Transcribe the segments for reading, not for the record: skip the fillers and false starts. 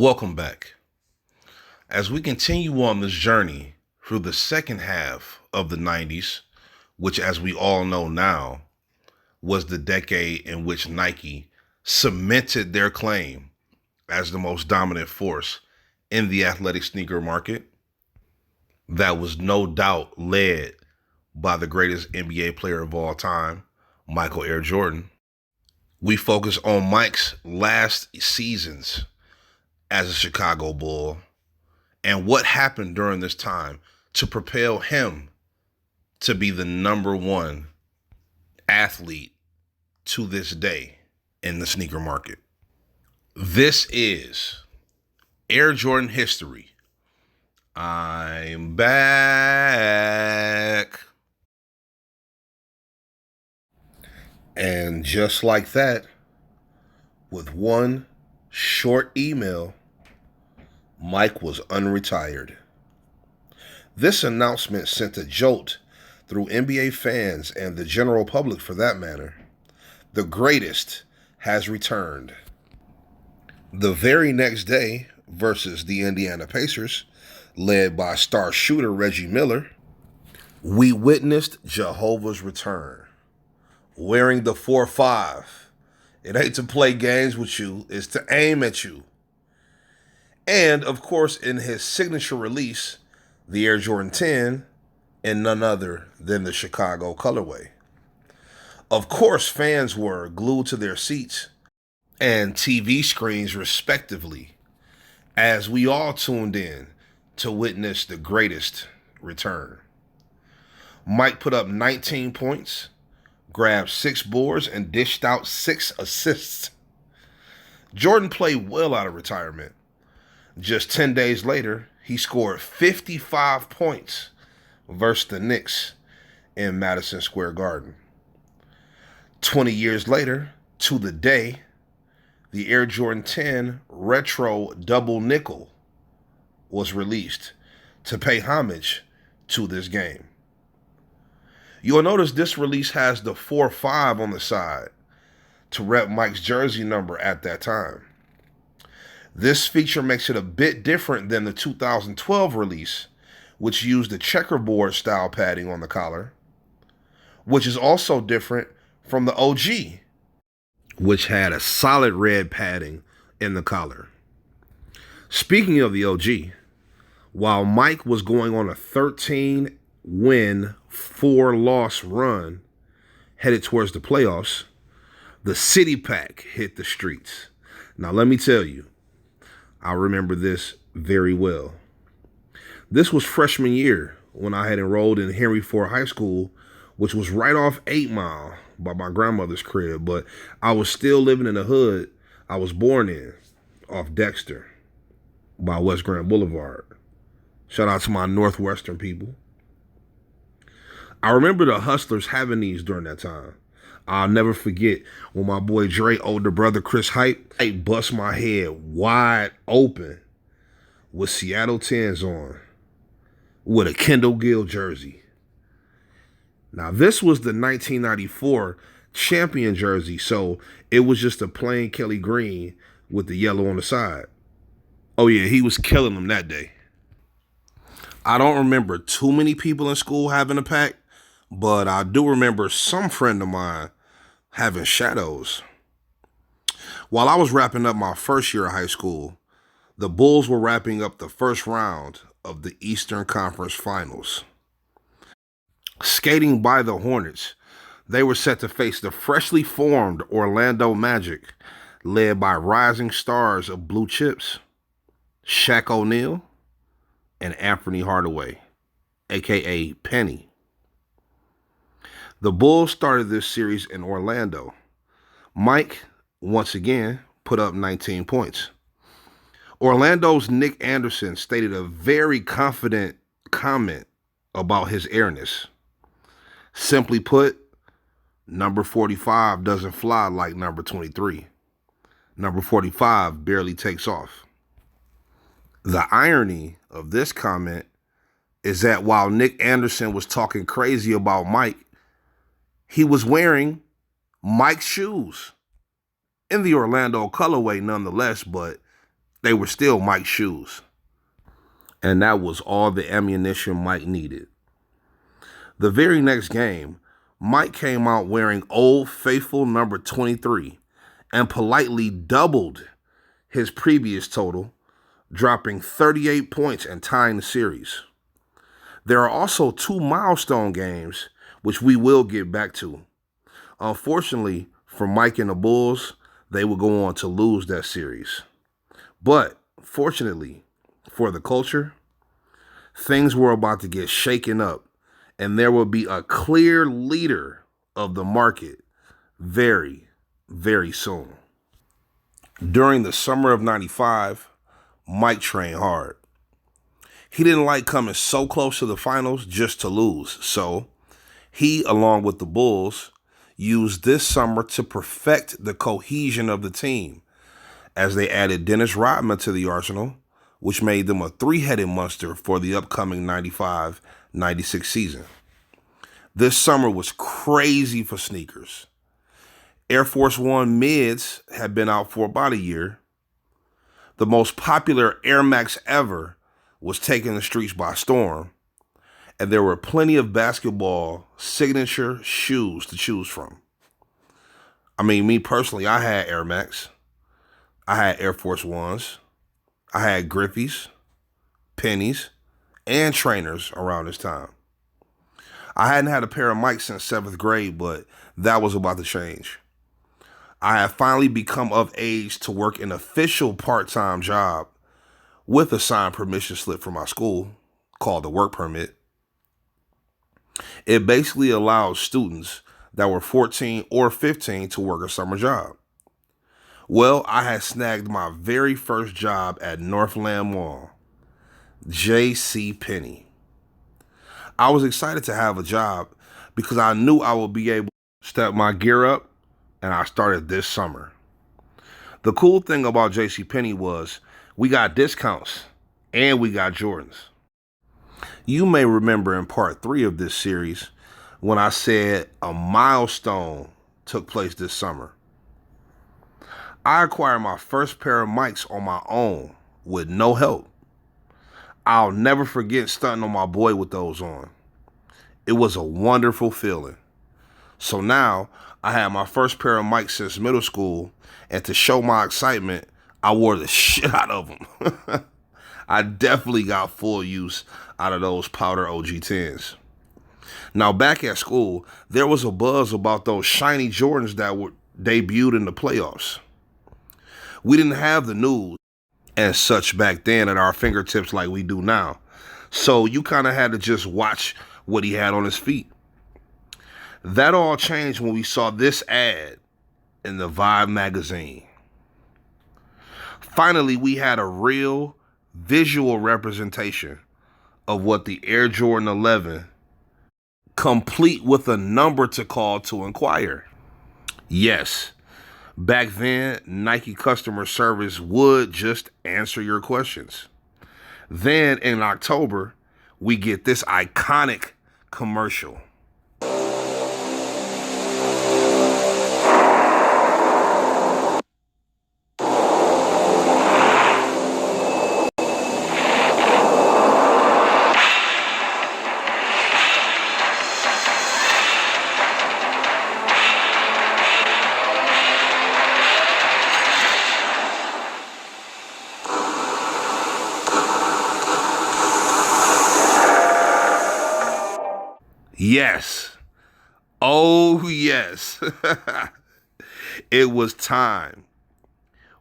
Welcome back. As we continue on this journey through the second half of the 90s, which, as we all know now, was the decade in which Nike cemented their claim as the most dominant force in the athletic sneaker market, that was no doubt led by the greatest NBA player of all time, Michael Air Jordan. We focus on Mike's last seasons as a Chicago Bull and what happened during this time to propel him to be the number one athlete to this day in the sneaker market. This is Air Jordan history. I'm back. And just like that, with one short email, Mike was unretired. This announcement sent a jolt through NBA fans and the general public for that matter. The greatest has returned. The very next day, versus the Indiana Pacers, led by star shooter Reggie Miller, we witnessed Jehovah's return. Wearing the 4-5. It ain't to play games with you, it's to aim at you. And, of course, in his signature release, the Air Jordan 10, in none other than the Chicago colorway. Of course, fans were glued to their seats and TV screens respectively, as we all tuned in to witness the greatest return. Mike put up 19 points, grabbed 6 boards, and dished out 6 assists. Jordan played well out of retirement. Just 10 days later, he scored 55 points versus the Knicks in Madison Square Garden. 20 years later, to the day, the Air Jordan 10 Retro Double Nickel was released to pay homage to this game. You'll notice this release has the 4-5 on the side to rep Mike's jersey number at that time. This feature makes it a bit different than the 2012 release, which used the checkerboard style padding on the collar, which is also different from the OG, which had a solid red padding in the collar. Speaking of the OG, while Mike was going on a 13-win, 4-loss run headed towards the playoffs, the City Pack hit the streets. Now, let me tell you, I remember this very well. This was freshman year when I had enrolled in Henry Ford High School, which was right off 8 Mile by my grandmother's crib, but I was still living in the hood I was born in, off Dexter by West Grand Boulevard. Shout out to my Northwestern people. I remember the hustlers having these during that time. I'll never forget when my boy Dre, older brother Chris Hype, bust my head wide open with Seattle 10s on with a Kendall Gill jersey. Now, this was the 1994 champion jersey, so it was just a plain Kelly green with the yellow on the side. Oh, yeah, he was killing them that day. I don't remember too many people in school having a pack, but I do remember some friend of mine having shadows. While I was wrapping up my first year of high school, the Bulls were wrapping up the first round of the Eastern Conference Finals. Skating by the Hornets, they were set to face the freshly formed Orlando Magic, led by rising stars of Blue Chips, Shaq O'Neal, and Anthony Hardaway, a.k.a. Penny. The Bulls started this series in Orlando. Mike, once again, put up 19 points. Orlando's Nick Anderson stated a very confident comment about his airness. Simply put, number 45 doesn't fly like number 23. Number 45 barely takes off. The irony of this comment is that while Nick Anderson was talking crazy about Mike, he was wearing Mike's shoes in the Orlando colorway nonetheless, but they were still Mike's shoes. And that was all the ammunition Mike needed. The very next game, Mike came out wearing Old Faithful number 23 and politely doubled his previous total, dropping 38 points and tying the series. There are also 2 milestone games, which we will get back to. Unfortunately, for Mike and the Bulls, they would go on to lose that series. But fortunately for the culture, things were about to get shaken up, and there would be a clear leader of the market very, very soon. During the summer of '95, Mike trained hard. He didn't like coming so close to the finals just to lose, so he, along with the Bulls, used this summer to perfect the cohesion of the team as they added Dennis Rodman to the arsenal, which made them a 3-headed monster for the upcoming 95-96 season. This summer was crazy for sneakers. Air Force One mids had been out for about a year. The most popular Air Max ever was taking the streets by storm, and there were plenty of basketball signature shoes to choose from. I mean, me personally, I had Air Max. I had Air Force Ones. I had Griffeys, Pennies, and trainers around this time. I hadn't had a pair of Mikes since 7th grade, but that was about to change. I had finally become of age to work an official part-time job with a signed permission slip from my school called the work permit. It basically allows students that were 14 or 15 to work a summer job. Well, I had snagged my very first job at Northland Mall, J.C. Penney. I was excited to have a job because I knew I would be able to step my gear up, and I started this summer. The cool thing about J.C. Penney was we got discounts and we got Jordans. You may remember in part 3 of this series when I said a milestone took place this summer. I acquired my first pair of mics on my own with no help. I'll never forget stunting on my boy with those on. It was a wonderful feeling. So now I had my first pair of mics since middle school, and to show my excitement, I wore the shit out of them. I definitely got full use out of those powder OG10s. Now back at school, there was a buzz about those shiny Jordans that were debuted in the playoffs. We didn't have the news and such back then at our fingertips like we do now. So you kind of had to just watch what he had on his feet. That all changed when we saw this ad in the Vibe magazine. Finally, we had a real visual representation of what the Air Jordan 11, complete with a number to call to inquire. Yes, back then, Nike customer service would just answer your questions. Then in October, we get this iconic commercial. Yes. Oh, yes. It was time.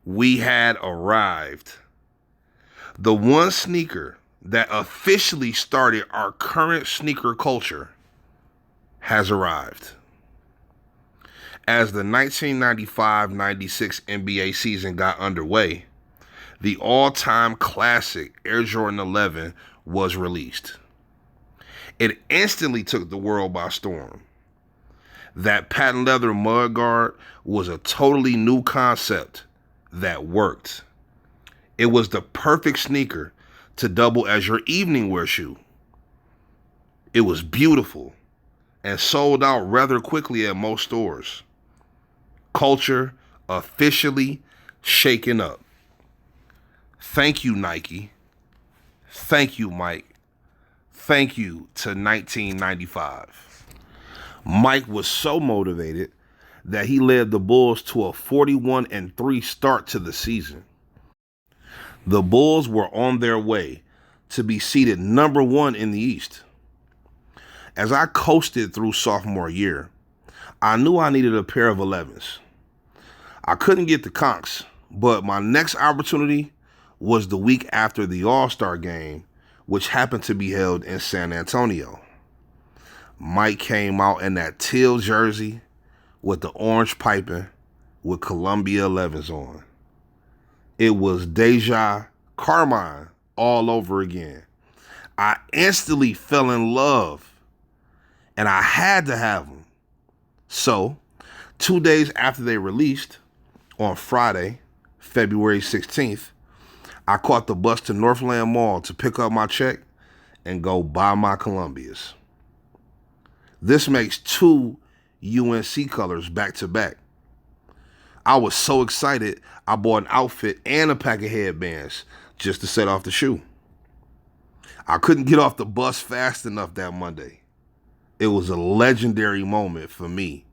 We had arrived. The one sneaker that officially started our current sneaker culture has arrived. As the 1995-96 NBA season got underway, the all-time classic Air Jordan 11 was released. It instantly took the world by storm. That patent leather mudguard was a totally new concept that worked. It was the perfect sneaker to double as your evening wear shoe. It was beautiful and sold out rather quickly at most stores. Culture officially shaken up. Thank you, Nike. Thank you, Mike. Thank you to 1995. Mike was so motivated that he led the Bulls to a 41-3 start to the season. The Bulls were on their way to be seeded number 1 in the East. As I coasted through sophomore year, I knew I needed a pair of 11s. I couldn't get the conks, but my next opportunity was the week after the All-Star game, which happened to be held in San Antonio. Mike came out in that teal jersey with the orange piping with Columbia 11s on. It was Deja Carmine all over again. I instantly fell in love, and I had to have them. So, 2 days after they released, on Friday, February 16th, I caught the bus to Northland Mall to pick up my check and go buy my Columbias. This makes 2 UNC colors back to back. I was so excited, I bought an outfit and a pack of headbands just to set off the shoe. I couldn't get off the bus fast enough that Monday. It was a legendary moment for me.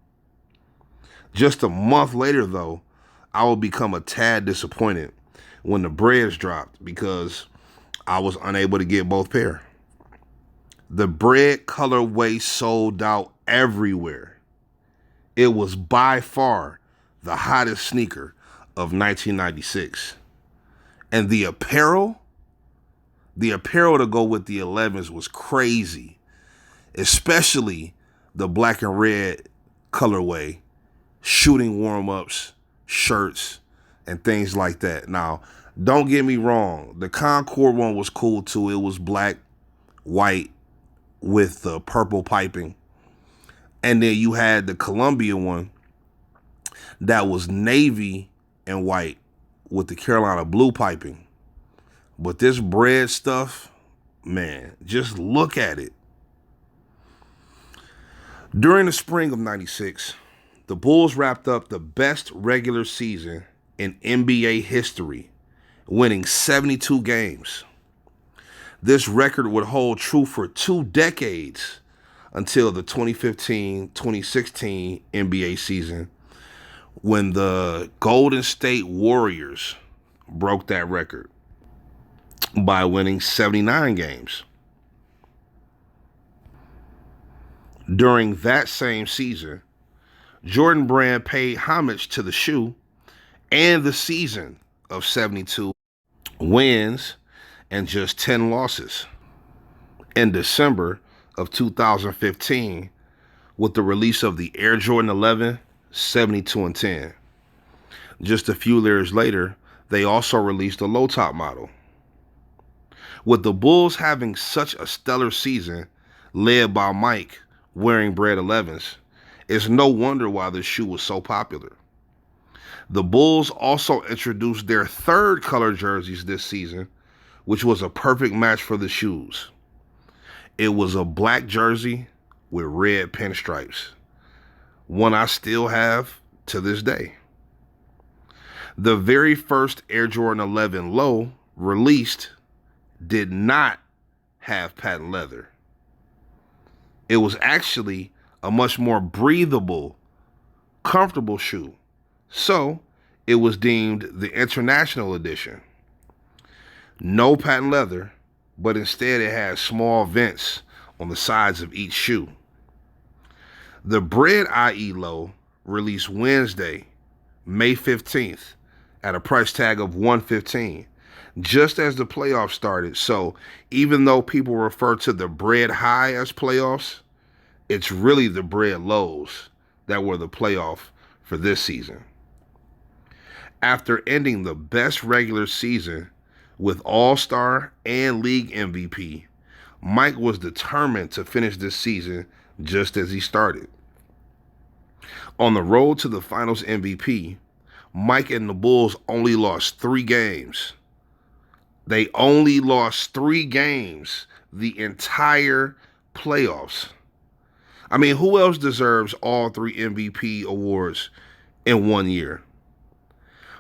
Just a month later, though, I would become a tad disappointed when the breads dropped because I was unable to get both pair. The bread colorway sold out everywhere. It was by far the hottest sneaker of 1996. And the apparel to go with the 11s was crazy, especially the black and red colorway, shooting warm-ups, shirts, and things like that. Now, don't get me wrong. The Concord one was cool too. It was black, white with the purple piping. And then you had the Columbia one that was navy and white with the Carolina blue piping. But this bread stuff, man, just look at it. During the spring of 96, the Bulls wrapped up the best regular season in NBA history, winning 72 games. This record would hold true for 2 decades until the 2015-2016 NBA season, when the Golden State Warriors broke that record by winning 79 games. During that same season, Jordan Brand paid homage to the shoe and the season of 72 wins and just 10 losses. In December of 2015, with the release of the Air Jordan 11, 72-10. Just a few years later, they also released a low-top model. With the Bulls having such a stellar season, led by Mike wearing Bread 11s, it's no wonder why this shoe was so popular. The Bulls also introduced their 3rd color jerseys this season, which was a perfect match for the shoes. It was a black jersey with red pinstripes, one I still have to this day. The very first Air Jordan 11 Low released did not have patent leather. It was actually a much more breathable, comfortable shoe. So it was deemed the International Edition. No patent leather, but instead it had small vents on the sides of each shoe. The Bread IE Low released Wednesday, May 15th at a price tag of $115, just as the playoffs started. So even though people refer to the Bread High as playoffs, it's really the Bread Lows that were the playoff for this season. After ending the best regular season with All-Star and League MVP, Mike was determined to finish this season just as he started. On the road to the Finals MVP, Mike and the Bulls only lost 3 games. They only lost 3 games the entire playoffs. I mean, who else deserves all 3 MVP awards in one year?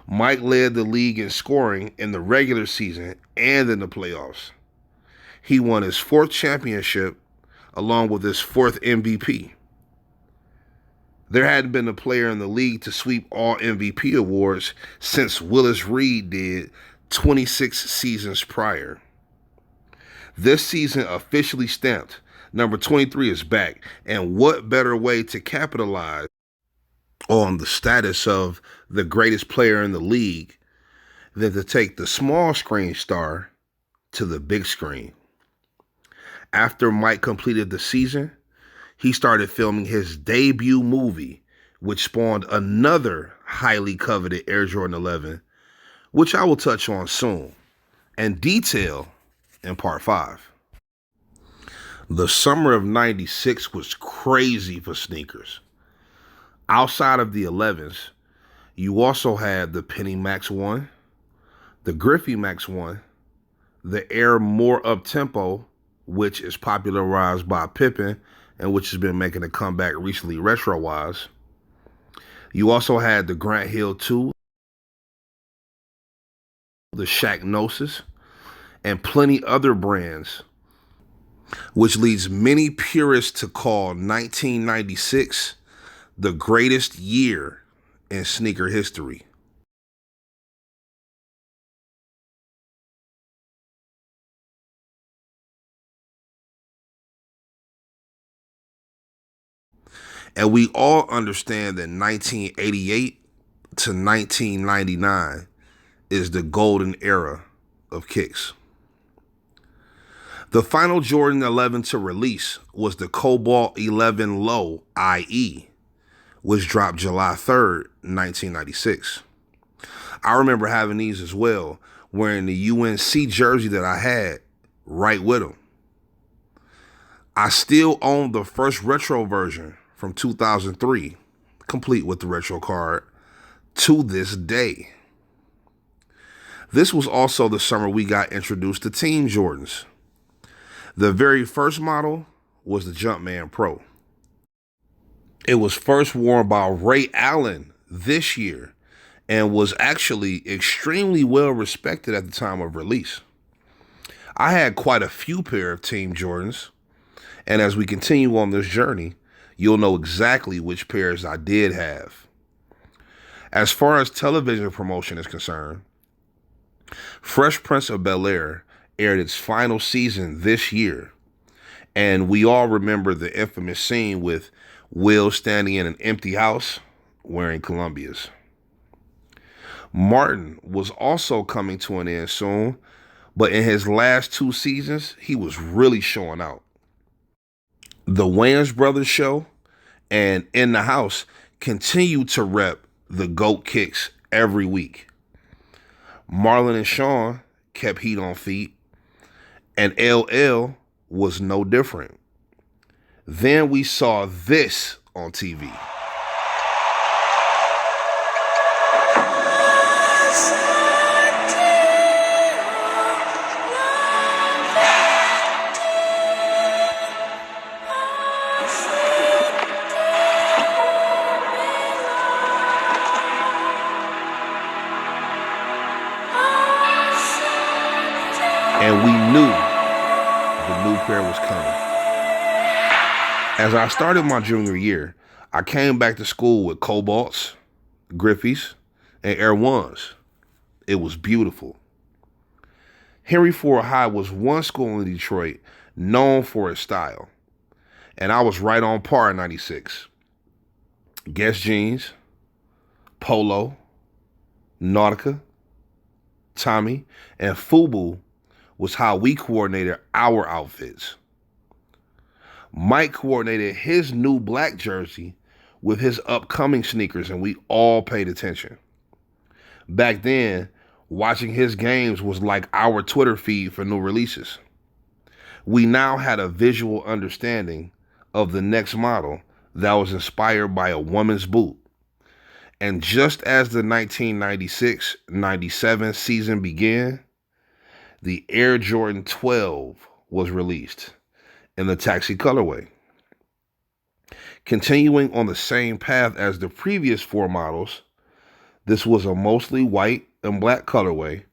Mike led the league in scoring in the regular season and in the playoffs. He won his fourth championship along with his fourth MVP. There hadn't been a player in the league to sweep all MVP awards since Willis Reed did 26 seasons prior. This season officially stamped. Number 23 is back, and what better way to capitalize on the status of the greatest player in the league than to take the small screen star to the big screen. After Mike completed the season, he started filming his debut movie, which spawned another highly coveted Air Jordan 11, which I will touch on soon and detail in part 5. The summer of 96 was crazy for sneakers. Outside of the 11s, you also had the Penny Max 1, the Griffey Max 1, the Air More Up-Tempo, which is popularized by Pippen and which has been making a comeback recently retro-wise. You also had the Grant Hill 2, the Shaq Gnosis, and plenty other brands, which leads many purists to call 1996 the greatest year in sneaker history. And we all understand that 1988 to 1999 is the golden era of kicks. The final Jordan 11 to release was the Cobalt 11 Low IE, which dropped July 3rd, 1996. I remember having these as well, wearing the UNC jersey that I had right with them. I still own the first retro version from 2003, complete with the retro card, to this day. This was also the summer we got introduced to Team Jordans. The very first model was the Jumpman Pro. It was first worn by Ray Allen this year and was actually extremely well respected at the time of release. I had quite a few pair of Team Jordans, and as we continue on this journey, you'll know exactly which pairs I did have. As far as television promotion is concerned, Fresh Prince of Bel-Air aired its final season this year, and we all remember the infamous scene with Will standing in an empty house wearing Columbias. Martin was also coming to an end soon, but in his last 2 seasons, he was really showing out. The Wayans Brothers show and In the House continued to rep the GOAT kicks every week. Marlon and Sean kept heat on feet, and LL was no different. Then we saw this on TV. And we knew the new pair was coming. As I started my junior year, I came back to school with Cobalts, Griffeys, and Air Ones. It was beautiful. Henry Ford High was one school in Detroit known for its style, and I was right on par in 96. Guess jeans, Polo, Nautica, Tommy, and FUBU was how we coordinated our outfits. Mike coordinated his new black jersey with his upcoming sneakers, and we all paid attention. Back then, watching his games was like our Twitter feed for new releases. We now had a visual understanding of the next model that was inspired by a woman's boot. And just as the 1996-97 season began, the Air Jordan 12 was released in the taxi colorway. Continuing on the same path as the previous 4 models, This was a mostly white and black colorway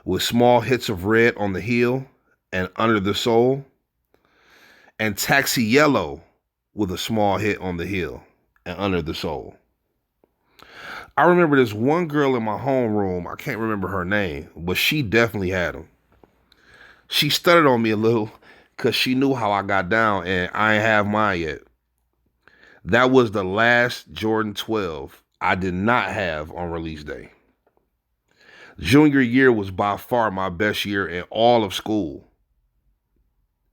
with small hits of red on the heel and under the sole, and taxi yellow with a small hit on the heel and under the sole. I remember this one girl in my homeroom, I can't remember her name, but she definitely had them. She stuttered on me a little because she knew how I got down and I ain't have mine yet. That was the last Jordan 12 I did not have on release day. Junior year was by far my best year in all of school.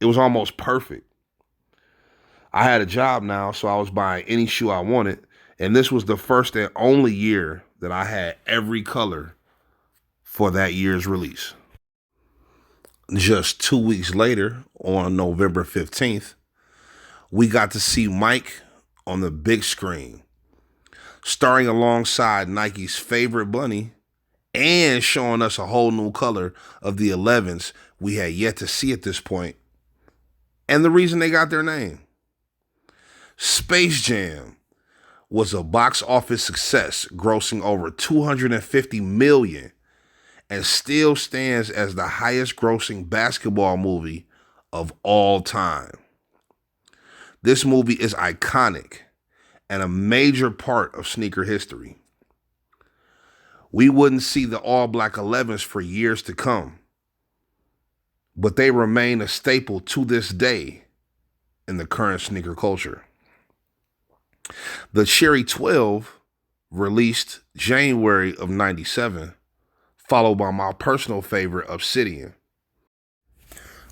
It was almost perfect. I had a job now, so I was buying any shoe I wanted, and this was the first and only year that I had every color for that year's release. Just 2 weeks later, on November 15th, we got to see Mike on the big screen, starring alongside Nike's favorite bunny and showing us a whole new color of the 11s we had yet to see at this point, and the reason they got their name. Space Jam was a box office success, grossing over $250 million, and still stands as the highest grossing basketball movie of all time. This movie is iconic and a major part of sneaker history. We wouldn't see the all-black 11s for years to come, but they remain a staple to this day in the current sneaker culture. The Cherry 12, released January of 97, followed by my personal favorite, Obsidian,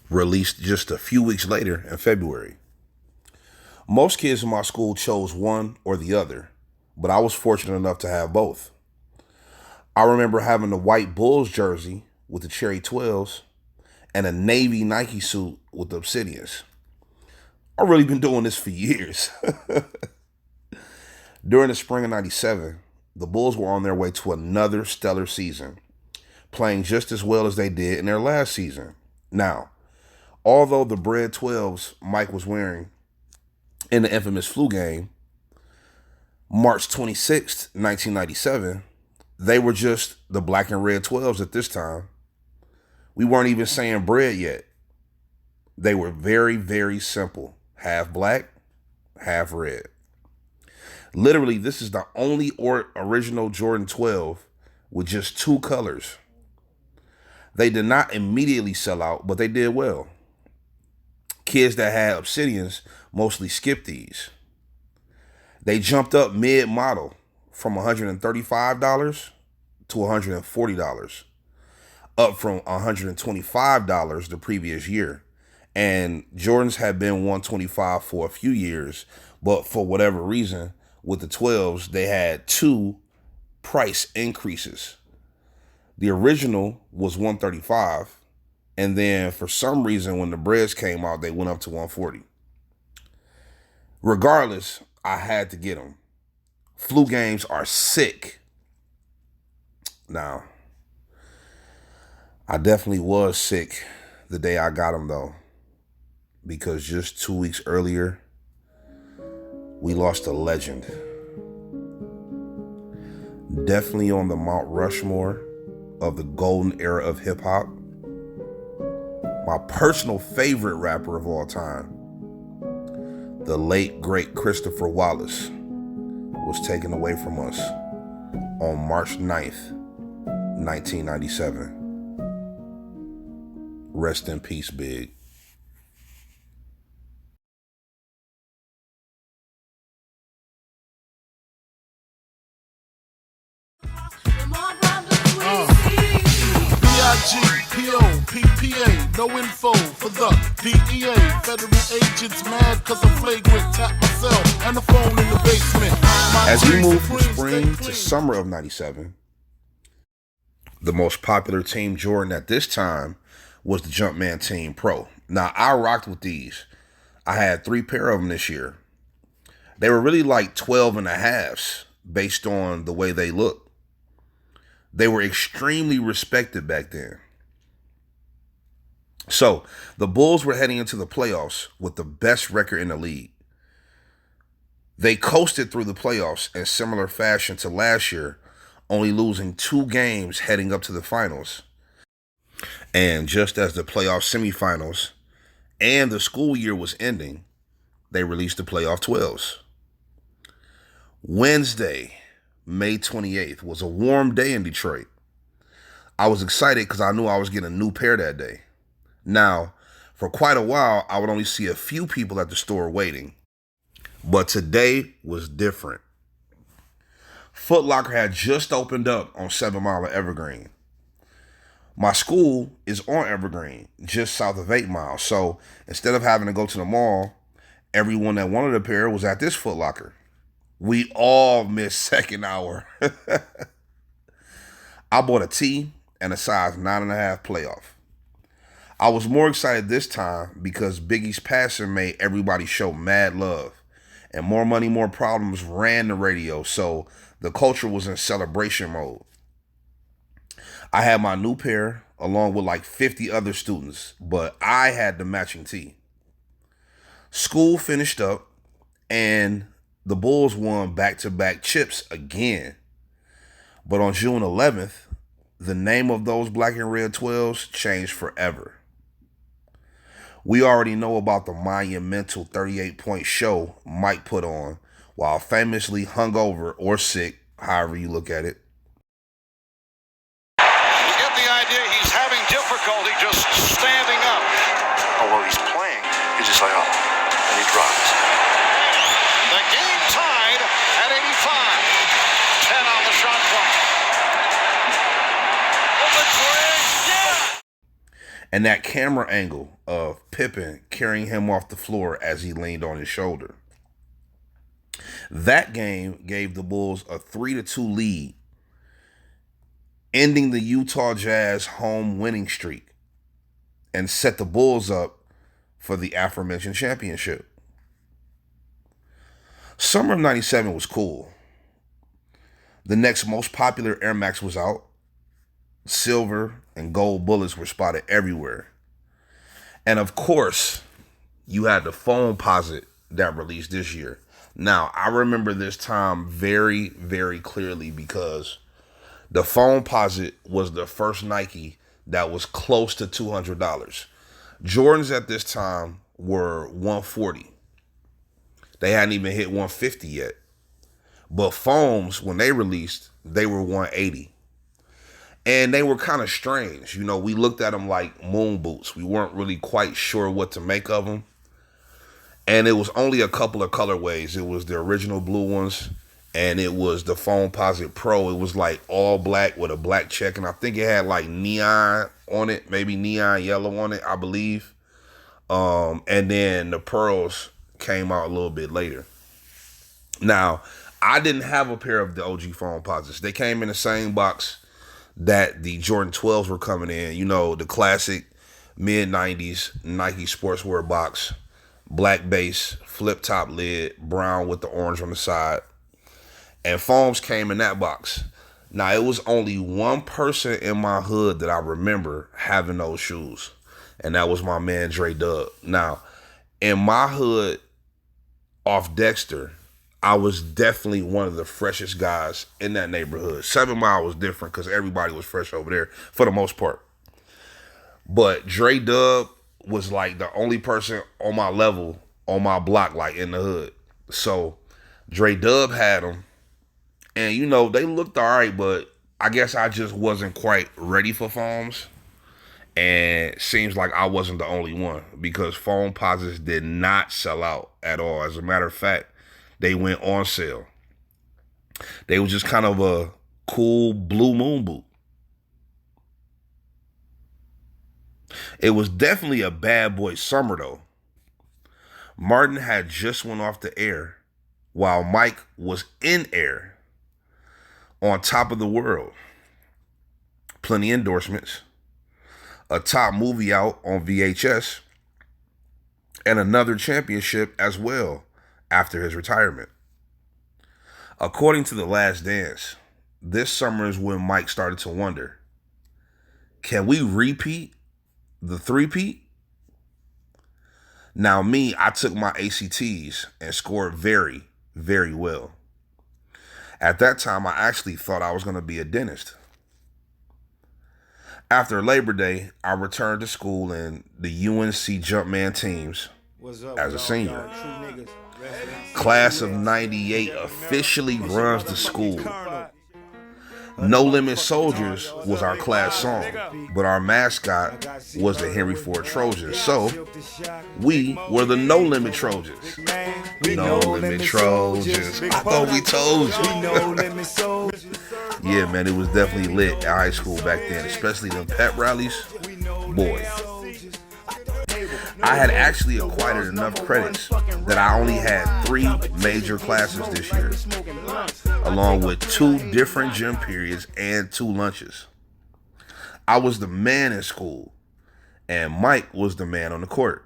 released just a few weeks later in February. Most kids in my school chose one or the other, but I was fortunate enough to have both. I remember having the white Bulls jersey with the Cherry 12s and a navy Nike suit with the Obsidians. I've really been doing this for years. During the spring of 97, the Bulls were on their way to another stellar season, playing just as well as they did in their last season. Now, although the Bread 12s Mike was wearing in the infamous flu game, March 26th, 1997, they were just the black and red 12s at this time. We weren't even saying bread yet. They were very, very simple. Half black, half red. Literally, this is the only original Jordan 12 with just two colors. They did not immediately sell out, but they did well. Kids that had Obsidians mostly skipped these. They jumped up mid-model from $135 to $140, up from $125 the previous year. And Jordans had been $125 for a few years, but for whatever reason, with the 12s, they had two price increases. The original was $135, and then for some reason, when the Breads came out, they went up to $140. Regardless, I had to get them. Flu games are sick. Now, I definitely was sick the day I got them, though, because just 2 weeks earlier, we lost a legend. Definitely on the Mount Rushmore of the golden era of hip hop. My personal favorite rapper of all time, the late great Christopher Wallace, was taken away from us on March 9th, 1997. Rest in peace, Big. PPA, no info for the DEA. Federal agents mad cause I'm flagrant. Tap myself and the phone in the basement. As we move from spring to summer of 97, the most popular Team Jordan at this time was the Jumpman Team Pro. Now, I rocked with these. I had 3 pair of them this year. They were really like 12 and a halves based on the way they looked. They were extremely respected back then. So, the Bulls were heading into the playoffs with the best record in the league. They coasted through the playoffs in similar fashion to last year only losing 2 games heading up to the finals. And just as the playoff semifinals and the school year was ending, they released the playoff 12s. Wednesday, May 28th, was a warm day in Detroit. I was excited because I knew I was getting a new pair that day. Now, for quite a while, I would only see a few people at the store waiting. But today was different. Foot Locker had just opened up on 7 Mile of Evergreen. My school is on Evergreen, just south of 8 Mile. So instead of having to go to the mall, everyone that wanted a pair was at this Foot Locker. We all missed second hour. I bought a tee and a size 9.5 playoff. I was more excited this time because Biggie's passing made everybody show mad love. And More Money, More Problems ran the radio, so the culture was in celebration mode. I had my new pair along with like 50 other students, but I had the matching tee. School finished up and the Bulls won back-to-back chips again. But on June 11th, the name of those black and red 12s changed forever. We already know about the monumental 38-point show Mike put on while famously hungover or sick, however you look at it. You get the idea he's having difficulty just standing up. Oh, well, he's playing. He's just like, oh, and he drops. The game tied at 85. 10 on the shot clock. Open three, yeah! And that camera angle of Pippen carrying him off the floor as he leaned on his shoulder. That game gave the Bulls a 3-2 lead, ending the Utah Jazz home winning streak, and set the Bulls up for the aforementioned championship. Summer of 97 was cool. The next most popular Air Max was out. Silver and gold bullets were spotted everywhere. And of course, you had the Foamposite that released this year. Now, I remember this time very, very clearly because the Foamposite was the first Nike that was close to $200. Jordans at this time were $140. They hadn't even hit $150 yet. But Foams, when they released, they were $180. And they were kind of strange. You know, we looked at them like moon boots. We weren't really quite sure what to make of them. And it was only a couple of colorways. It was the original blue ones, and it was the Foamposite Pro. It was like all black with a black check, and I think it had like neon on it, maybe neon yellow on it, I believe. And then the pearls came out a little bit later. Now, I didn't have a pair of the OG Foamposites. They came in the same box that the Jordan 12s were coming in. You know, the classic mid-90s Nike sportswear box. Black base, flip top lid, brown with the orange on the side. And Foams came in that box. Now, it was only one person in my hood that I remember having those shoes. And that was my man, Dre Dub. Now, in my hood off Dexter, I was definitely one of the freshest guys in that neighborhood. 7 Mile was different because everybody was fresh over there for the most part. But Dre Dub was like the only person on my level, on my block, like in the hood. So Dre Dub had them. And, you know, they looked all right, but I guess I just wasn't quite ready for Foams. And it seems like I wasn't the only one because Foamposites did not sell out at all. As a matter of fact, they went on sale. They was just kind of a cool blue moon boot. It was definitely a bad boy summer though. Martin had just went off the air while Mike was in air on top of the world. Plenty endorsements. A top movie out on VHS. And another championship as well after his retirement. According to The Last Dance, this summer is when Mike started to wonder, can we repeat the three-peat? Now me, I took my ACTs and scored very, very well. At that time, I actually thought I was going to be a dentist. After Labor Day, I returned to school in the UNC Jumpman teams as a senior. Class of 98 officially runs the school. No Limit Soldiers was our class song, but our mascot was the Henry Ford Trojans. So we were the No Limit Trojans. No Limit Trojans. I thought we told you. Yeah, man, it was definitely lit at high school back then, especially them pep rallies. Boy, I had actually acquired enough credits that I only had 3 major classes this year, along with 2 different gym periods and 2 lunches. I was the man in school, and Mike was the man on the court.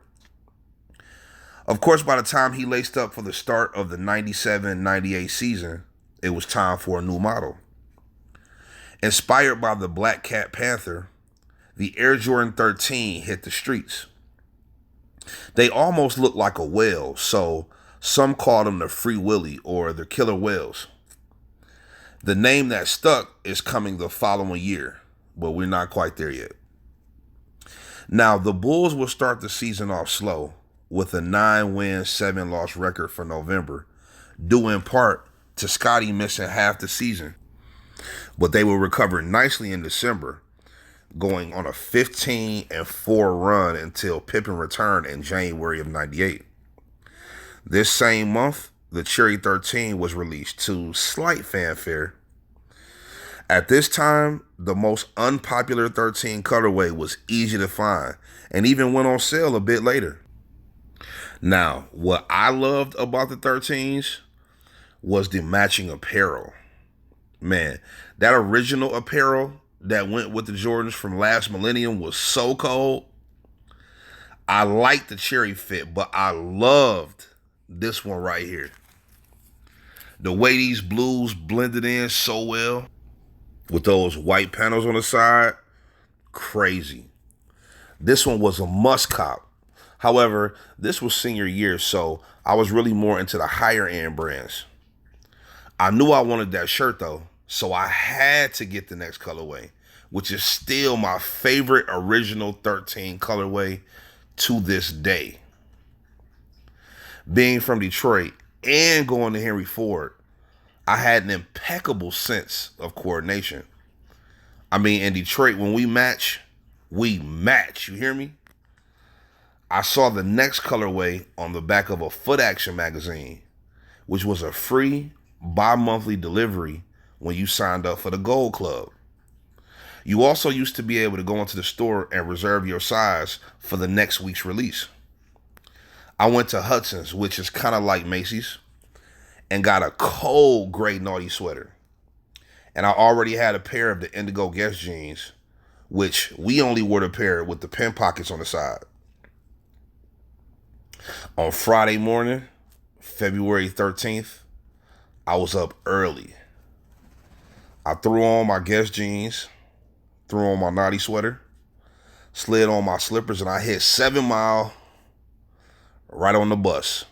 Of course, by the time he laced up for the start of the 97-98 season, it was time for a new model. Inspired by the Black Cat Panther, the Air Jordan 13 hit the streets. They almost looked like a whale, so some called them the Free Willy or the Killer Whales. The name that stuck is coming the following year, but we're not quite there yet. Now, the Bulls will start the season off slow with a 9-win, 7-loss record for November, due in part to Scottie missing half the season. But they will recover nicely in December, going on a 15-4 run until Pippen returned in January of 98. This same month, the Cherry 13 was released to slight fanfare. At this time, the most unpopular 13 colorway was easy to find and even went on sale a bit later. Now, what I loved about the 13s was the matching apparel. Man, that original apparel that went with the Jordans from last millennium was so cold. I liked the cherry fit, but I loved this one right here. The way these blues blended in so well with those white panels on the side, crazy. This one was a must cop. However, this was senior year, so I was really more into the higher end brands. I knew I wanted that shirt though, so I had to get the next colorway, which is still my favorite original 13 colorway to this day. Being from Detroit and going to Henry Ford, I had an impeccable sense of coordination. I mean, in Detroit, when we match, you hear me? I saw the next colorway on the back of a Foot Action magazine, which was a free bi-monthly delivery when you signed up for the Gold Club. You also used to be able to go into the store and reserve your size for the next week's release. I went to Hudson's, which is kind of like Macy's, and got a cold gray naughty sweater. And I already had a pair of the Indigo Guess jeans, which we only wore the pair with the pin pockets on the side. On Friday morning, February 13th, I was up early. I threw on my Guess jeans, threw on my naughty sweater, slid on my slippers, and I hit 7 Mile right on the bus.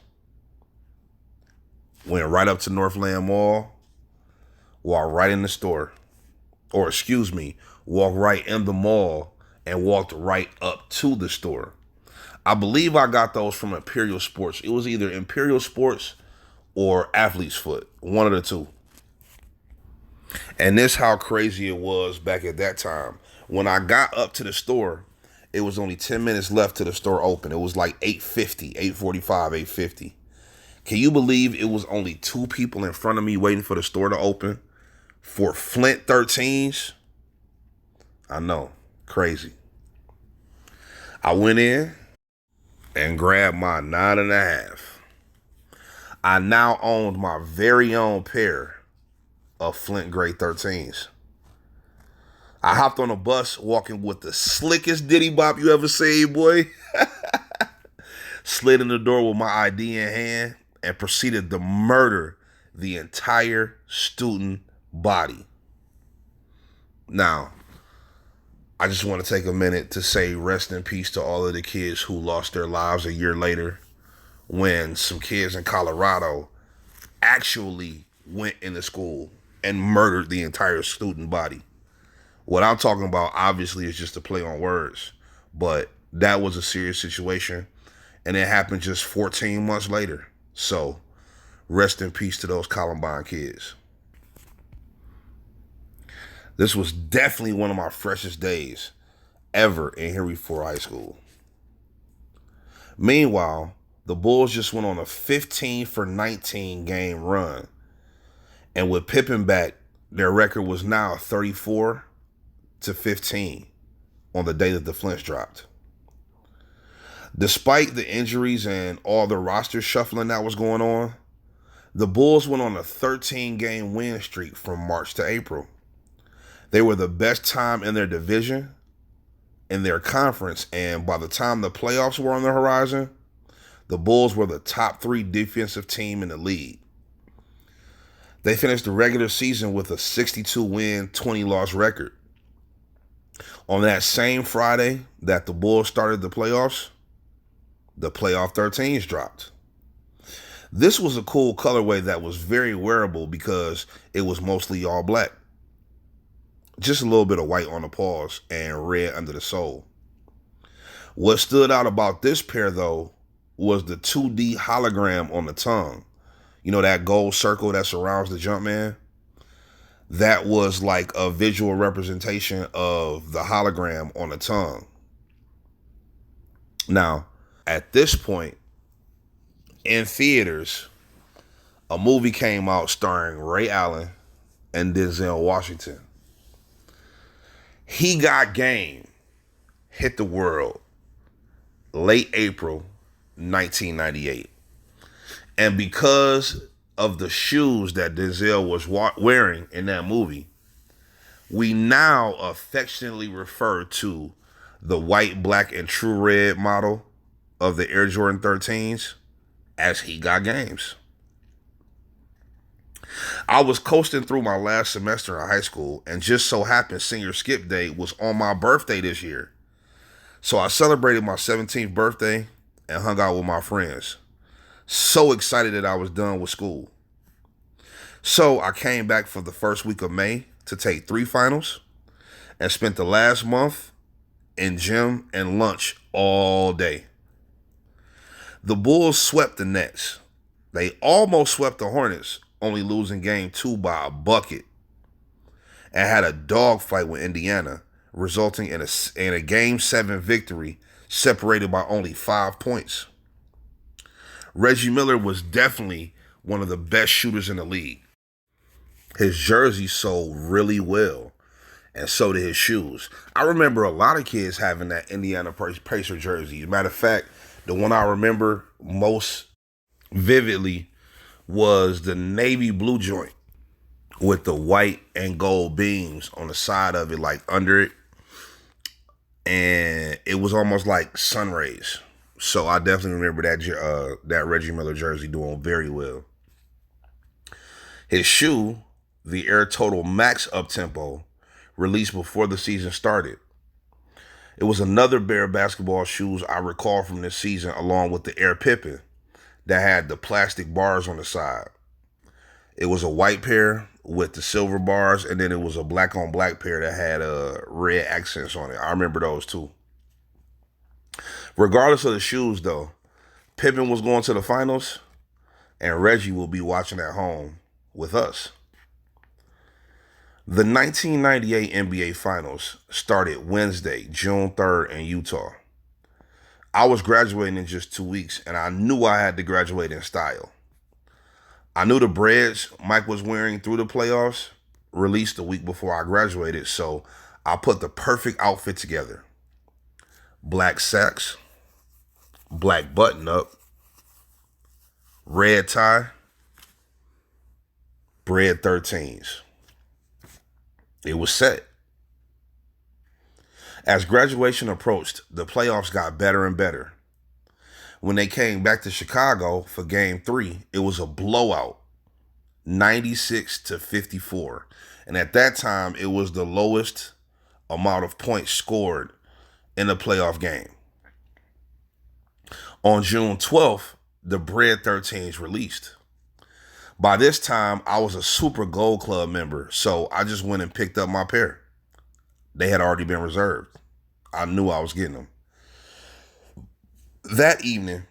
Went right up to Northland Mall, walked right in the store. Walked right in the mall and walked right up to the store. I believe I got those from Imperial Sports. It was either Imperial Sports or Athlete's Foot, one of the two. And this how crazy it was back at that time. When I got up to the store, it was only 10 minutes left to the store open. It was like 8:50, 8:45, 8:50. Can you believe it was only 2 people in front of me waiting for the store to open for Flint 13s? I know, crazy. I went in and grabbed my 9.5. I now owned my very own pair of Flint Gray 13s. I hopped on a bus walking with the slickest diddy bop you ever seen, boy. Slid in the door with my ID in hand and proceeded to murder the entire student body. Now, I just want to take a minute to say rest in peace to all of the kids who lost their lives a year later when some kids in Colorado actually went into school and murdered the entire student body. What I'm talking about, obviously, is just a play on words, but that was a serious situation, and it happened just 14 months later. So, rest in peace to those Columbine kids. This was definitely one of my freshest days ever in Henry Ford High School. Meanwhile, the Bulls just went on a 15-for-19 game run, and with Pippen back, their record was now 34-15 on the day that the Flints dropped. Despite the injuries and all the roster shuffling that was going on, the Bulls went on a 13-game win streak from March to April. They were the best time in their division, in their conference, and by the time the playoffs were on the horizon, the Bulls were the top 3 defensive team in the league. They finished the regular season with a 62-win, 20-loss record. On that same Friday that the Bulls started the playoffs, the playoff 13s dropped. This was a cool colorway that was very wearable because it was mostly all black. Just a little bit of white on the paws and red under the sole. What stood out about this pair, though, was the 2D hologram on the tongue. You know, that gold circle that surrounds the Jumpman? That was like a visual representation of the hologram on the tongue. Now, at this point, in theaters, a movie came out starring Ray Allen and Denzel Washington. He Got Game hit the world late April 1998. And because of the shoes that Denzel was wearing in that movie, we now affectionately refer to the white, black, and true red model of the Air Jordan 13s as He Got Games. I was coasting through my last semester in high school, and just so happened senior skip day was on my birthday this year. So I celebrated my 17th birthday and hung out with my friends. So excited that I was done with school. So I came back for the first week of May to take 3 finals and spent the last month in gym and lunch all day. The Bulls swept the Nets. They almost swept the Hornets, only losing game 2 by a bucket, and had a dogfight with Indiana, resulting in a game 7 victory separated by only 5 points. Reggie Miller was definitely one of the best shooters in the league. His jersey sold really well, and so did his shoes. I remember a lot of kids having that Indiana Pacer jersey. As a matter of fact, the one I remember most vividly was the navy blue joint with the white and gold beams on the side of it, like under it. And it was almost like sun rays. So I definitely remember that Reggie Miller jersey doing very well. His shoe, the Air Total Max Uptempo, released before the season started. It was another pair of basketball shoes I recall from this season, along with the Air Pippen that had the plastic bars on the side. It was a white pair with the silver bars, and then it was a black on black pair that had red accents on it. I remember those too. Regardless of the shoes, though, Pippen was going to the finals, and Reggie will be watching at home with us. The 1998 NBA Finals started Wednesday, June 3rd in Utah. I was graduating in just 2 weeks, and I knew I had to graduate in style. I knew the breads Mike was wearing through the playoffs released a week before I graduated, so I put the perfect outfit together. Black sacks, black button-up, red tie, bread 13s. It was set. As graduation approached, the playoffs got better and better. When they came back to Chicago for game 3, it was a blowout, 96-54. And at that time, it was the lowest amount of points scored in a playoff game. On June 12th, the Bread 13s released. By this time, I was a Super Gold Club member, so I just went and picked up my pair. They had already been reserved. I knew I was getting them. That evening,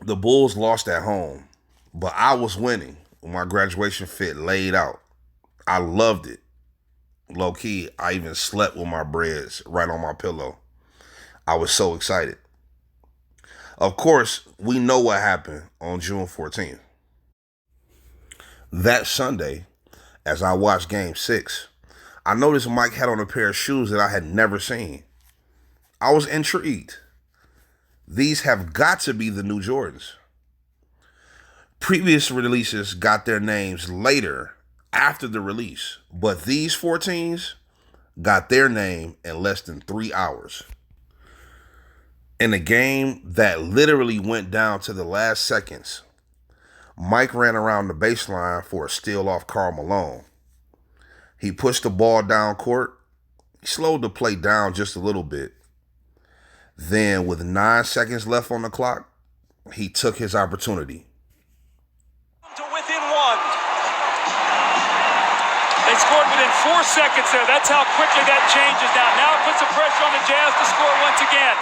the Bulls lost at home, but I was winning with my graduation fit laid out. I loved it. Low key, I even slept with my breads right on my pillow. I was so excited. Of course, we know what happened on June 14th. That Sunday, as I watched Game 6, I noticed Mike had on a pair of shoes that I had never seen. I was intrigued. These have got to be the new Jordans. Previous releases got their names later after the release, but these 14s got their name in less than 3 hours. In a game that literally went down to the last seconds, Mike ran around the baseline for a steal off Karl Malone. He pushed the ball down court. He slowed the play down just a little bit. Then, with 9 seconds left on the clock, he took his opportunity. To within one. They scored within 4 seconds there. That's how quickly that changes now. Now it puts the pressure on the Jazz to score once again.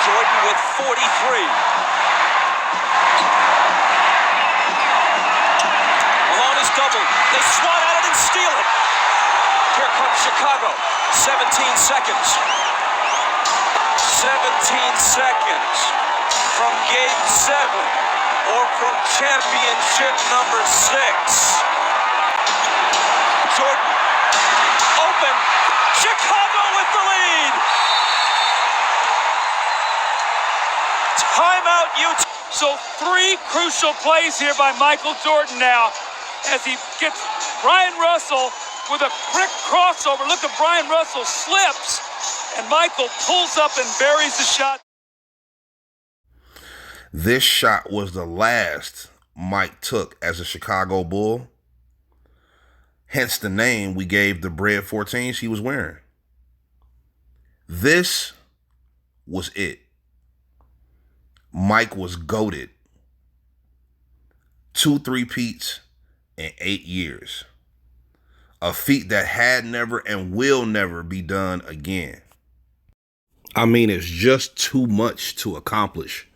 Jordan with 43. Malone is doubled. They swat at it and steal it. Here comes Chicago. 17 seconds. 17 seconds from Game 7 or from championship number 6. Jordan open. Chicago with the lead. Timeout Utah. So 3 crucial plays here by Michael Jordan now as he gets Brian Russell with a quick crossover. Look at Brian Russell slips and Michael pulls up and buries the shot. This shot was the last Mike took as a Chicago Bull. Hence the name we gave the Bread 14s he was wearing. This was it. Mike was goated. 2 3-peats in 8 years. A feat that had never and will never be done again. I mean, it's just too much to accomplish.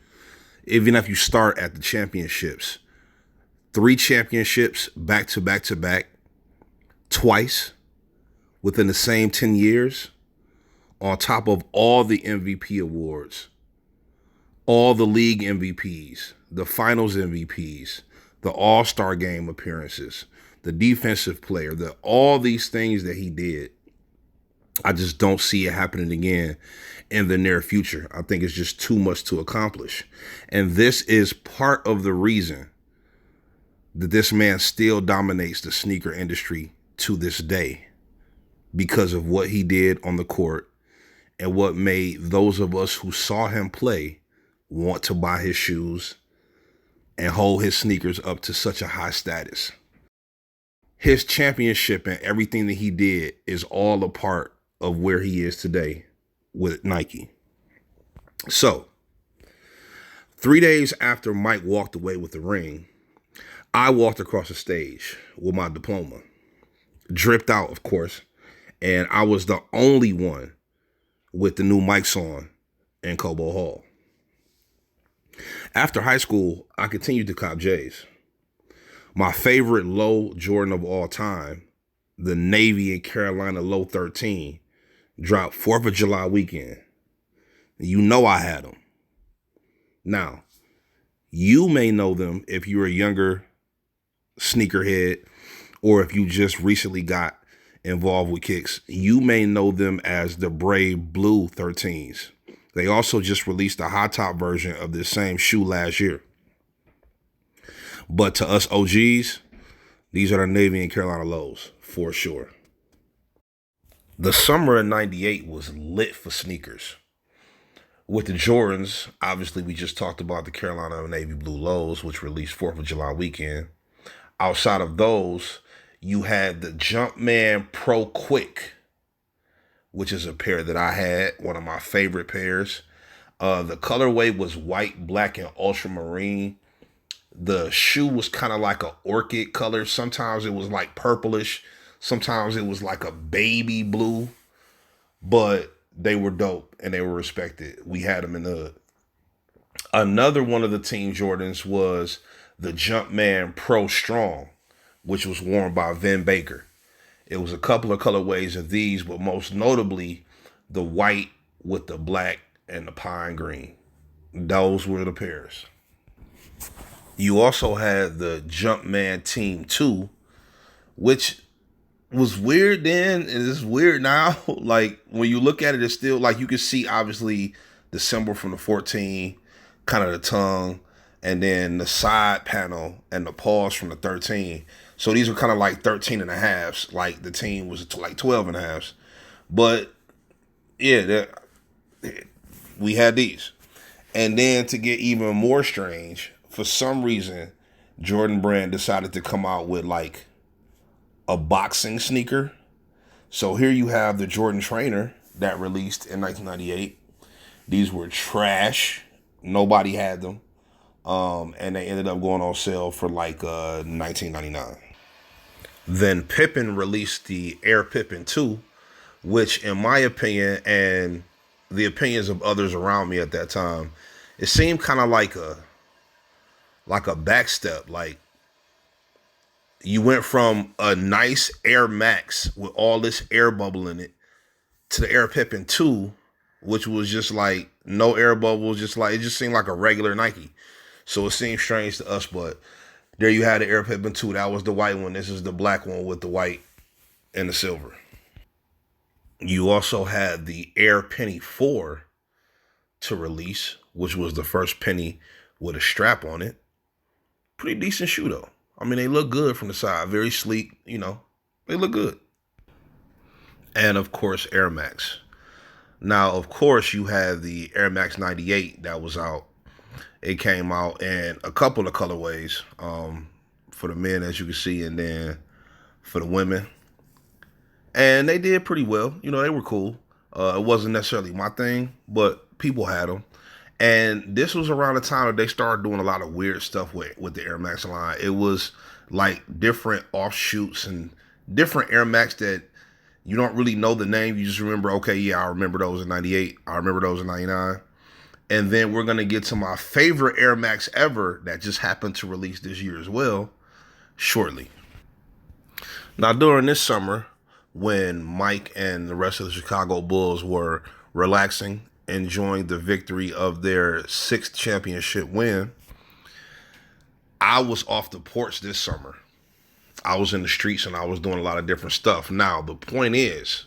Even if you start at the championships. 3 championships back to back to back. Twice within the same 10 years. On top of all the MVP awards. All the league MVPs. The finals MVPs. The All-Star game appearances. The defensive player. All these things that he did. I just don't see it happening again in the near future. I think it's just too much to accomplish. And this is part of the reason that this man still dominates the sneaker industry to this day, because of what he did on the court and what made those of us who saw him play want to buy his shoes and hold his sneakers up to such a high status. His championship and everything that he did is all a part of where he is today with Nike. So, 3 days after Mike walked away with the ring, I walked across the stage with my diploma. Dripped out, of course, and I was the only one with the new mics on in Cobo Hall. After high school, I continued to cop J's. My favorite low Jordan of all time, the Navy and Carolina Low 13, dropped 4th of July weekend. You know I had them. Now, you may know them if you're a younger sneakerhead or if you just recently got involved with kicks. You may know them as the Brave Blue 13s. They also just released a high top version of this same shoe last year. But to us OGs, these are the Navy and Carolina Lows for sure. The summer of 98 was lit for sneakers. With the Jordans, obviously we just talked about the Carolina Navy Blue Lows, which released 4th of July weekend. Outside of those, you had the Jumpman Pro Quick, which is a pair that I had, one of my favorite pairs. The colorway was white, black, and ultramarine. The shoe was kind of like a orchid color. Sometimes it was like purplish. Sometimes it was like a baby blue. But they were dope and they were respected. We had them in the hood. Another one of the Team Jordans was the Jumpman Pro Strong, which was worn by Vin Baker. It was a couple of colorways of these, but most notably the white with the black and the pine green. Those were the pairs. You also had the Jumpman Team 2, which was weird then and it's weird now. Like when you look at it, it's still like you can see obviously the symbol from the 14, kind of the tongue, and then the side panel and the paws from the 13. So these were kind of like 13 and a halves. Like the team was like 12 and a halves. But yeah, we had these. And then to get even more strange, for some reason, Jordan Brand decided to come out with like a boxing sneaker. So here you have the Jordan Trainer that released in 1998. These were trash. Nobody had them. And they ended up going on sale for like $19.99. Then Pippen released the Air Pippen 2, which in my opinion and the opinions of others around me at that time, it seemed kind of like a backstep. Like you went from a nice Air Max with all this air bubble in it to the Air Pippen 2, which was just like no air bubbles, just like it just seemed like a regular Nike. So it seemed strange to us, but there you had the Air Pippen 2. That was the white one. This is the black one with the white and the silver. You also had the Air Penny 4 to release, which was the first penny with a strap on it. Pretty decent shoe though. I mean, they look good from the side. Very sleek, you know. They look good. And of course, Air Max. Now, of course, you had the Air Max 98 that was out. It came out in a couple of colorways for the men, as you can see, and then for the women. And they did pretty well. You know, they were cool. It wasn't necessarily my thing, but people had them. And this was around the time that they started doing a lot of weird stuff with the Air Max line. It was like different offshoots and different Air Max that you don't really know the name. You just remember, okay, yeah, I remember those in 98. I remember those in 99. And then we're going to get to my favorite Air Max ever that just happened to release this year as well, shortly. Now, during this summer, when Mike and the rest of the Chicago Bulls were relaxing, enjoying the victory of their 6th championship win, I was off the porch this summer. I was in the streets and I was doing a lot of different stuff. Now, the point is,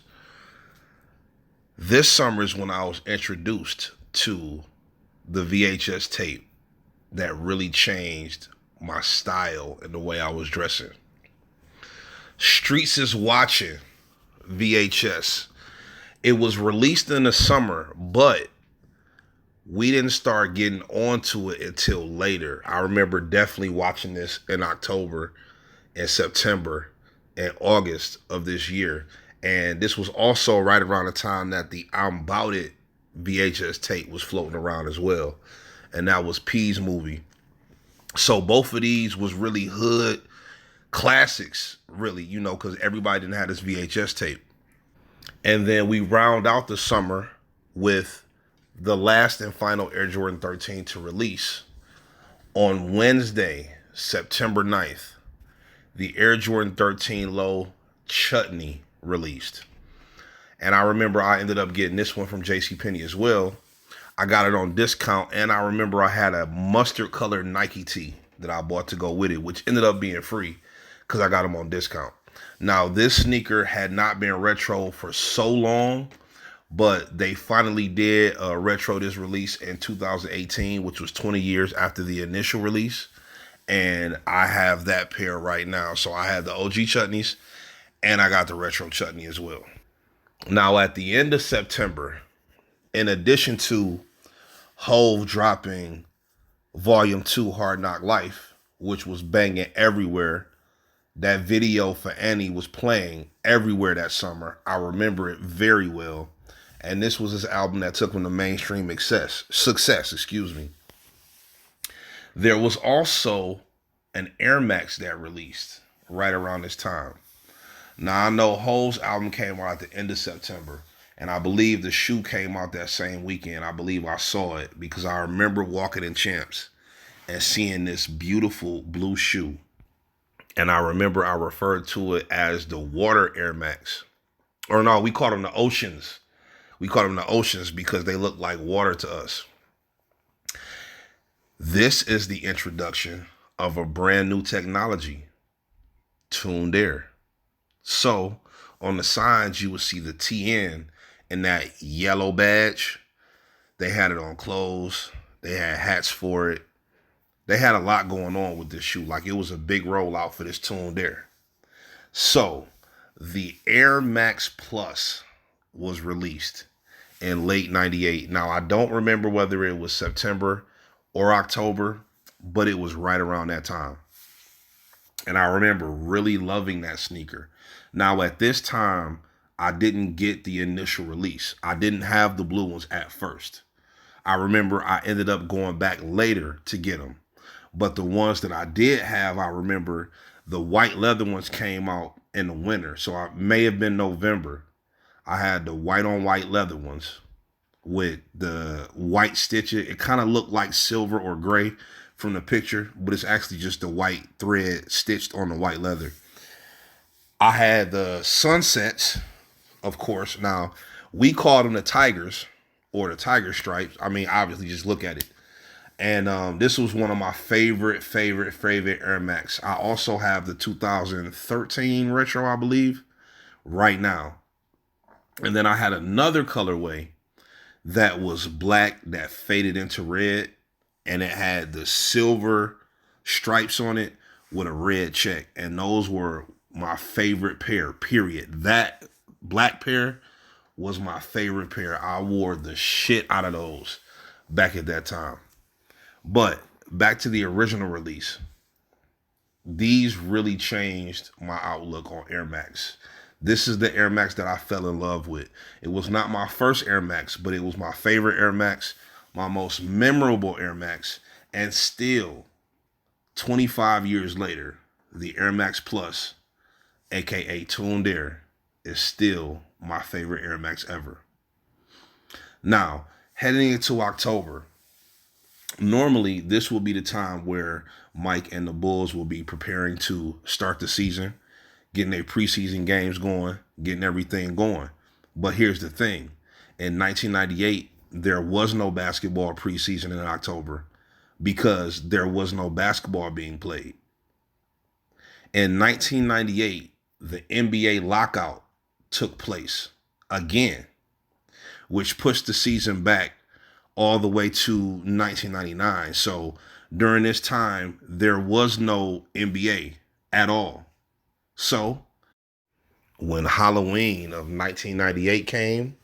this summer is when I was introduced to the VHS tape that really changed my style and the way I was dressing. Streets is Watching VHS. It was released in the summer, but we didn't start getting onto it until later. I remember definitely watching this in October and September and August of this year. And this was also right around the time that the I'm Bout It VHS tape was floating around as well. And that was P's movie. So both of these was really hood classics, really, you know, because everybody didn't have this VHS tape. And then we round out the summer with the last and final Air Jordan 13 to release. On Wednesday, September 9th, the Air Jordan 13 Low Chutney released. And I remember I ended up getting this one from JCPenney as well. I got it on discount, and I remember I had a mustard colored Nike tee that I bought to go with it, which ended up being free because I got them on discount. Now, this sneaker had not been retro for so long, but they finally did retro this release in 2018, which was 20 years after the initial release. And I have that pair right now. So I have the OG Chutneys, and I got the retro Chutney as well. Now, at the end of September, in addition to Hove dropping Volume 2 Hard Knock Life, which was banging everywhere, that video for Annie was playing everywhere that summer. I remember it very well. And this was his album that took him to mainstream success. There was also an Air Max that released right around this time. Now I know Ho's album came out at the end of September, and I believe the shoe came out that same weekend. I believe I saw it because I remember walking in Champs and seeing this beautiful blue shoe. And I remember I referred to it as the Water Air Max. Or no, we called them the Oceans. We called them the Oceans because they look like water to us. This is the introduction of a brand new technology, tuned air. So on the signs, you would see the TN and that yellow badge. They had it on clothes. They had hats for it. They had a lot going on with this shoe. Like, it was a big rollout for this tuned air. So the Air Max Plus was released in late 98. Now, I don't remember whether it was September or October, but it was right around that time. And I remember really loving that sneaker. Now, at this time, I didn't get the initial release. I didn't have the blue ones at first. I remember I ended up going back later to get them. But the ones that I did have, I remember the white leather ones came out in the winter. So it may have been November. I had the white on white leather ones with the white stitching. It kind of looked like silver or gray from the picture, but it's actually just the white thread stitched on the white leather. I had the Sunsets, of course. Now, we called them the Tigers or the Tiger Stripes. I mean, obviously, just look at it. And this was one of my favorite Air Max. I also have the 2013 retro, I believe, right now. And then I had another colorway that was black that faded into red, and it had the silver stripes on it with a red check. And those were my favorite pair, period. That black pair was my favorite pair. I wore the shit out of those back at that time. But back to the original release. These really changed my outlook on Air Max. This is the Air Max that I fell in love with. It was not my first Air Max, but it was my favorite Air Max, my most memorable Air Max, and still, 25 years later, the Air Max Plus, aka Tuned Air, is still my favorite Air Max ever. Now, heading into October, normally this will be the time where Mike and the Bulls will be preparing to start the season, getting their preseason games going, getting everything going. But here's the thing. In 1998, there was no basketball preseason in October because there was no basketball being played. In 1998, the NBA lockout took place again, which pushed the season back all the way to 1999. So during this time, there was no NBA at all. So when Halloween of 1998 came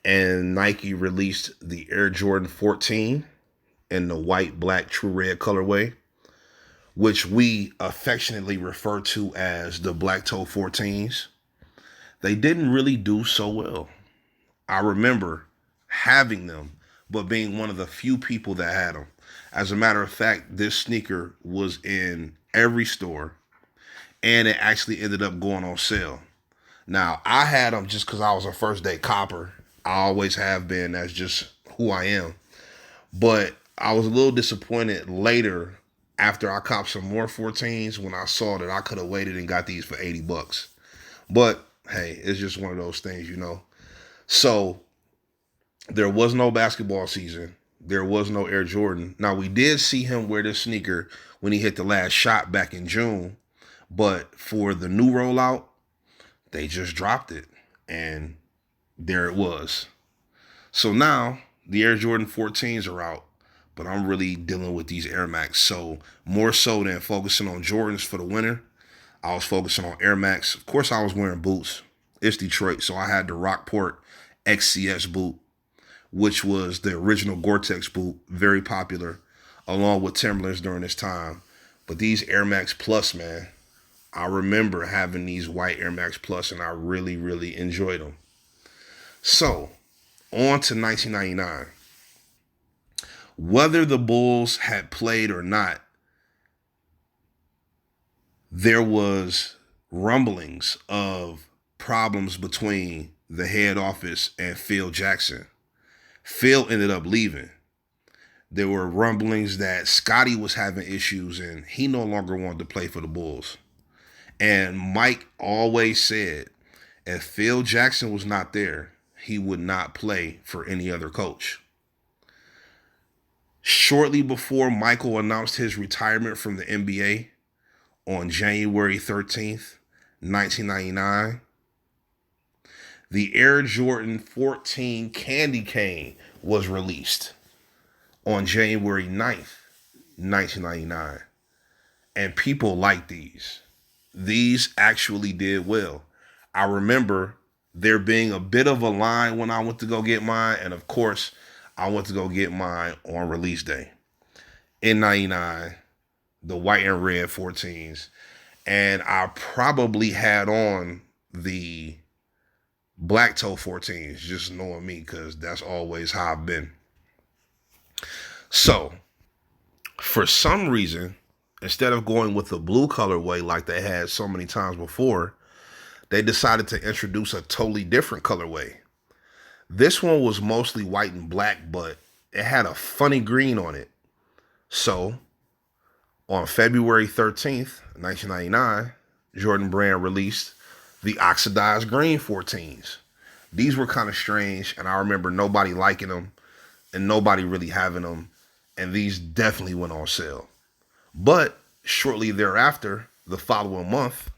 and Nike released the Air Jordan 14 in the white, black, true red colorway, which we affectionately refer to as the Black Toe 14s, they didn't really do so well. I remember having them, but being one of the few people that had them. As a matter of fact, this sneaker was in every store, and it actually ended up going on sale. Now, I had them just because I was a first-day copper. I always have been. That's just who I am. But I was a little disappointed later after I copped some more 14s when I saw that I could have waited and got these for $80. But, hey, it's just one of those things, you know. So there was no basketball season. There was no Air Jordan. Now, we did see him wear this sneaker when he hit the last shot back in June. But for the new rollout, they just dropped it. And there it was. So now the Air Jordan 14s are out. But I'm really dealing with these Air Max. So more so than focusing on Jordans for the winter, I was focusing on Air Max. Of course, I was wearing boots. It's Detroit. So I had the Rockport XCS boot, which was the original Gore-Tex boot, very popular, along with Timberlands during this time. But these Air Max Plus, man, I remember having these white Air Max Plus, and I really, really enjoyed them. So, on to 1999. Whether the Bulls had played or not, there was rumblings of problems between the head office and Phil Jackson. Phil ended up leaving. There were rumblings that Scottie was having issues and he no longer wanted to play for the Bulls. And Mike always said, if Phil Jackson was not there, he would not play for any other coach. Shortly before Michael announced his retirement from the NBA on January 13th, 1999, the Air Jordan 14 Candy Cane was released on January 9th, 1999. And people liked these. These actually did well. I remember there being a bit of a line when I went to go get mine. And of course, I went to go get mine on release day in 99, the white and red 14s. And I probably had on the black toe 14s, just knowing me, because that's always how I've been. So, for some reason, instead of going with the blue colorway like they had so many times before, they decided to introduce a totally different colorway. This one was mostly white and black, but it had a funny green on it. So, on February 13th, 1999, Jordan Brand released the oxidized green 14s. These were kind of strange, and I remember nobody liking them and nobody really having them, and these definitely went on sale. But shortly thereafter, the following month,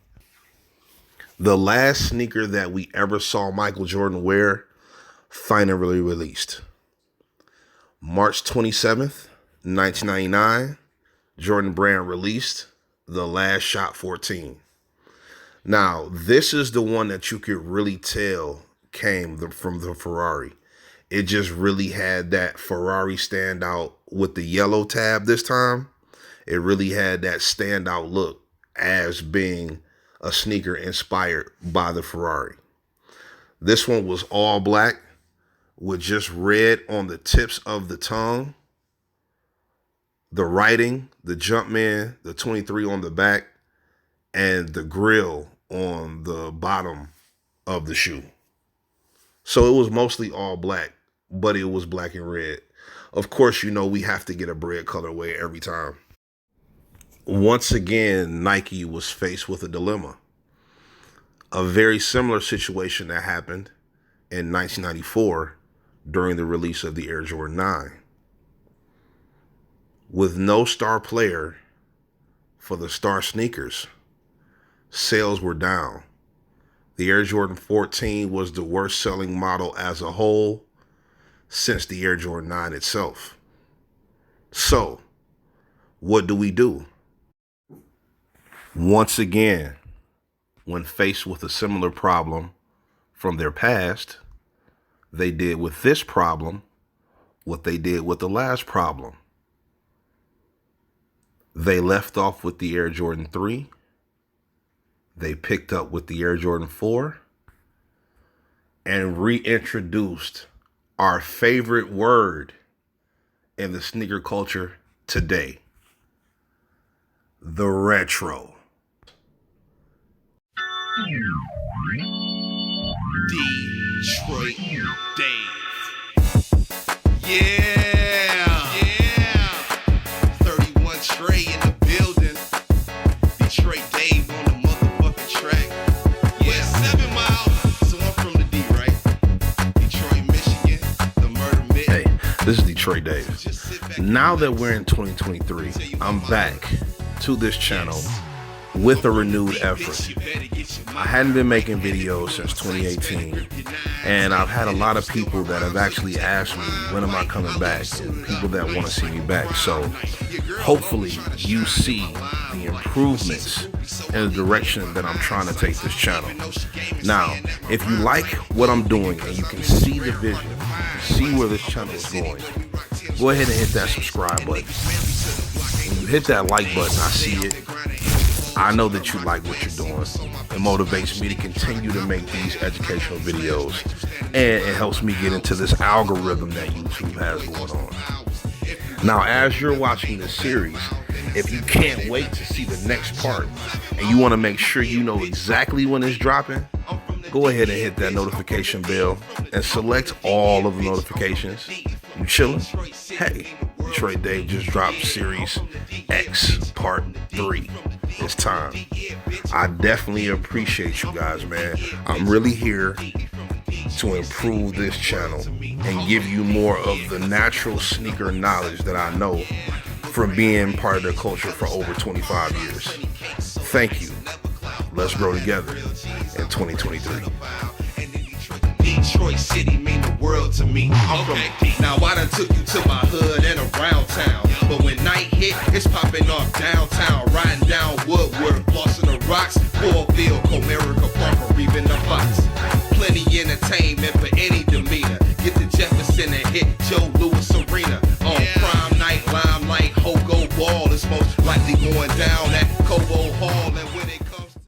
the last sneaker that we ever saw Michael Jordan wear finally released. March 27th, 1999, Jordan Brand released the Last Shot 14. Now, this is the one that you could really tell came from the Ferrari. It just really had that Ferrari standout with the yellow tab this time. It really had that standout look as being a sneaker inspired by the Ferrari. This one was all black with just red on the tips of the tongue, the writing, the Jumpman, the 23 on the back, and the grill on the bottom of the shoe. So it was mostly all black, but it was black and red. Of course, you know we have to get a red colorway every time. Once again, Nike was faced with a dilemma. A very similar situation that happened in 1994 during the release of the Air Jordan 9. With no star player for the star sneakers, sales were down. The Air Jordan 14 was the worst selling model as a whole since the Air Jordan 9 itself. So, what do? Once again, when faced with a similar problem from their past, they did with this problem what they did with the last problem. They left off with the Air Jordan 3. They picked up with the Air Jordan 4 and reintroduced our favorite word in the sneaker culture today, the retro. Detroit Dave. Yeah. 31 Trey in the building. Detroit Dave on the motherfucking track. Yeah, 7 miles. So I'm from the D, right? Detroit, Michigan, the murder myth. Hey, this is Detroit Dave. Now that we're in 2023, I'm back to this channel with a renewed effort. I hadn't been making videos since 2018, and I've had a lot of people that have actually asked me, when am I coming back, and people that want to see me back. So hopefully you see the improvements in the direction that I'm trying to take this channel. Now, if you like what I'm doing and you can see the vision, see where this channel is going, go ahead and hit that subscribe button. When you hit that like button, I see it. I know that you like what you're doing. It motivates me to continue to make these educational videos, and it helps me get into this algorithm that YouTube has going on. Now, as you're watching this series, if you can't wait to see the next part and you want to make sure you know exactly when it's dropping, go ahead and hit that notification bell and select all of the notifications. You chilling? Hey, Detroit Dave just dropped Series X Part 3. It's time. I definitely appreciate you guys, man. I'm really here to improve this channel and give you more of the natural sneaker knowledge that I know from being part of the culture for over 25 years. Thank you. Let's grow together in 2023. Detroit City mean the world to me. I'm from now I done took you to my hood and around town. But when night hit, it's popping off downtown. Riding down Woodward, flossing the rocks. Bullfield, Comerica Park, or even the Fox. Plenty entertainment for any demeanor. Get the Jefferson and hit Joe Louis Arena. On prime night, limelight, Hogo Ball is most likely going down at Cobo Hall.